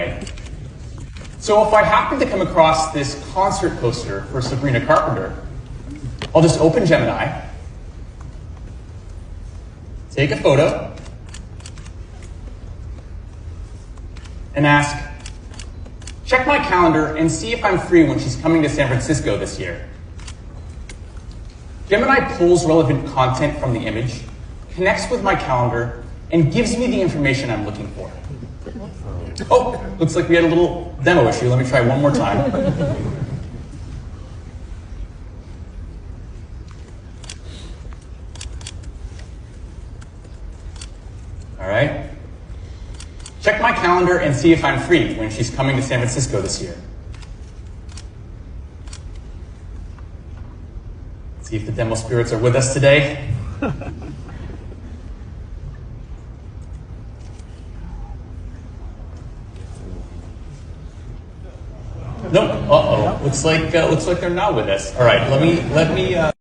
way. So if I happen to come across this concert poster for Sabrina Carpenter, I'll just open Gemini, take a photo, and ask, check my calendar and see if I'm free when she's coming to San Francisco this year. Gemini pulls relevant content from the image, connects with my calendar, and gives me the information I'm looking for. Oh, looks like we had a little demo issue. Let me try one more time. All right. Check my calendar and see if I'm free when she's coming to San Francisco this year. See if the demo spirits are with us today. Nope. Uh-oh. Looks like they're not with us. All right. Let me